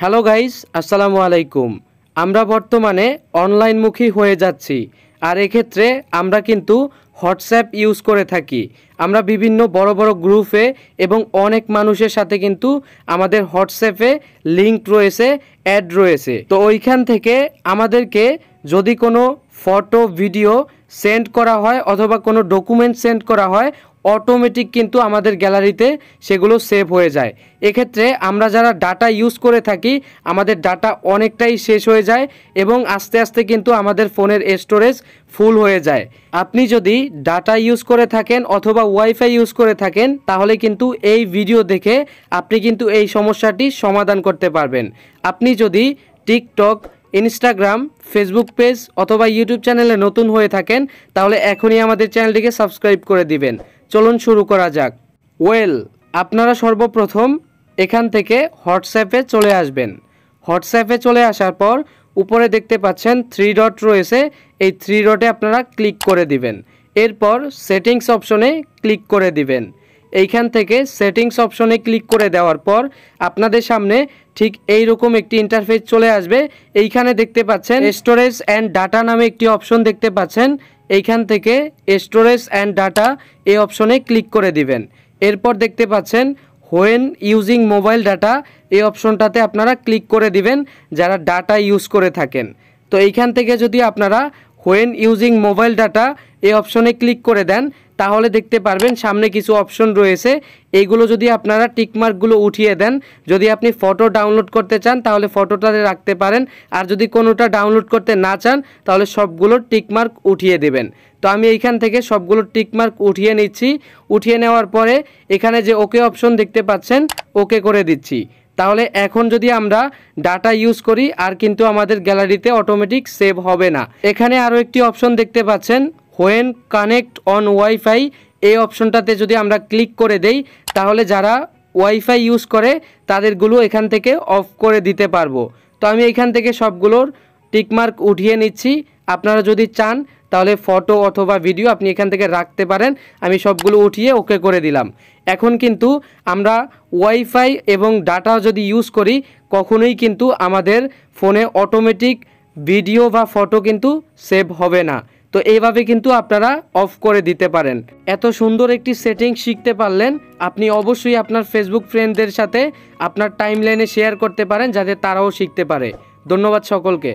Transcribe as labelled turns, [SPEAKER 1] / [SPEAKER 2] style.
[SPEAKER 1] Hello guys, আসসালামু আলাইকুম। আমরা বর্তমানে অনলাইনমুখী হয়ে যাচ্ছি, আর এক্ষেত্রে আমরা কিন্তু হোয়াটসঅ্যাপ ইউজ করে থাকি। আমরা বিভিন্ন বড় বড় গ্রুপে এবং অনেক মানুষের সাথে কিন্তু আমাদের হোয়াটসঅ্যাপে লিঙ্ক রয়েছে, অ্যাড রয়েছে। তো ওইখান থেকে আমাদেরকে যদি কোনো ফটো ভিডিও সেন্ড করা হয় অথবা কোনো ডকুমেন্ট সেন্ড করা হয়, অটোমেটিক কিন্তু আমাদের গ্যালারিতে সেগুলো সেভ হয়ে যায়। এক্ষেত্রে আমরা যারা ডাটা ইউজ করে থাকি, আমাদের ডাটা অনেকটাই শেষ হয়ে যায় এবং আস্তে আস্তে কিন্তু আমাদের ফোনের স্টোরেজ ফুল হয়ে যায়। আপনি যদি ডাটা ইউজ করে থাকেন অথবা ওয়াইফাই ইউজ করে থাকেন, তাহলে কিন্তু এই ভিডিও দেখে আপনি কিন্তু এই সমস্যাটি সমাধান করতে পারবেন। আপনি যদি টিকটক, ইনস্টাগ্রাম, ফেসবুক পেজ অথবা ইউটিউব চ্যানেলে নতুন হয়ে থাকেন, তাহলে এখনই আমাদের চ্যানেলটিকে সাবস্ক্রাইব করে দিবেন। চলুন শুরু করা যাক। আপনারা সর্বপ্রথম এখান থেকে হোয়াটসঅ্যাপে চলে আসবেন। হোয়াটসঅ্যাপে চলে আসার পর উপরে দেখতে পাচ্ছেন 3 ডট রয়েছে, এই 3 ডটে আপনারা ক্লিক করে দিবেন। এরপর সেটিংস অপশনে ক্লিক করে দিবেন। এইখান থেকে সেটিংস অপশনে ক্লিক করে দেওয়ার পর আপনাদের সামনে ঠিক এইরকম একটি ইন্টারফেস চলে আসবে। এইখানে দেখতে পাচ্ছেন স্টোরেজ অ্যান্ড ডাটা নামে একটি অপশন দেখতে পাচ্ছেন। এইখান থেকে স্টোরেজ অ্যান্ড ডাটা এই অপশনে ক্লিক করে দিবেন। এরপর দেখতে পাচ্ছেন হোয়েন ইউজিং মোবাইল ডাটা, এই অপশনটাতে আপনারা ক্লিক করে দিবেন যারা ডাটা ইউজ করে থাকেন। তো এইখান থেকে যদি আপনারা হোয়েন ইউজিং মোবাইল ডাটা এই অপশনে ক্লিক করে দেন, তাহলে দেখতে পারবেন সামনে কিছু অপশন রয়েছে। এইগুলো যদি আপনারা টিকমার্কগুলো উঠিয়ে দেন, যদি আপনি ফটো ডাউনলোড করতে চান তাহলে ফটোটাতে রাখতে পারেন, আর যদি কোনোটা ডাউনলোড করতে না চান তাহলে সবগুলোর টিকমার্ক উঠিয়ে দেবেন। তো আমি এইখান থেকে সবগুলো টিকমার্ক উঠিয়ে নিচ্ছি। উঠিয়ে নেওয়ার পরে এখানে যে ওকে অপশন দেখতে পাচ্ছেন, ওকে করে দিচ্ছি। তাহলে এখন যদি আমরা ডাটা ইউজ করি আর কিন্তু আমাদের গ্যালারিতে অটোমেটিক সেভ হবে না। এখানে আরও একটি অপশন দেখতে পাচ্ছেন হোয়েন কানেক্ট অন ওয়াইফাই, এই অপশনটাতে যদি আমরা ক্লিক করে দেই, তাহলে যারা ওয়াইফাই ইউজ করে তাদেরগুলো এখান থেকে অফ করে দিতে পারবো। তো আমি এখান থেকে সবগুলোর টিকমার্ক উঠিয়ে নিচ্ছি। আপনারা যদি চান তাহলে ফটো অথবা ভিডিও আপনি এখান থেকে রাখতে পারেন। আমি সবগুলো উঠিয়ে ওকে করে দিলাম। এখন কিন্তু আমরা ওয়াইফাই এবং ডাটা যদি ইউজ করি, কখনোই কিন্তু আমাদের ফোনে অটোমেটিক ভিডিও বা ফটো কিন্তু সেভ হবে না। তো এইভাবে কিন্তু আপনারা অফ করে দিতে পারেন। এত সুন্দর একটি সেটিং শিখতে পারলেন, আপনি অবশ্যই আপনার ফেসবুক ফ্রেন্ডদের সাথে আপনার টাইমলাইনে শেয়ার করতে পারেন, যাতে তারাও শিখতে পারে। ধন্যবাদ সকলকে।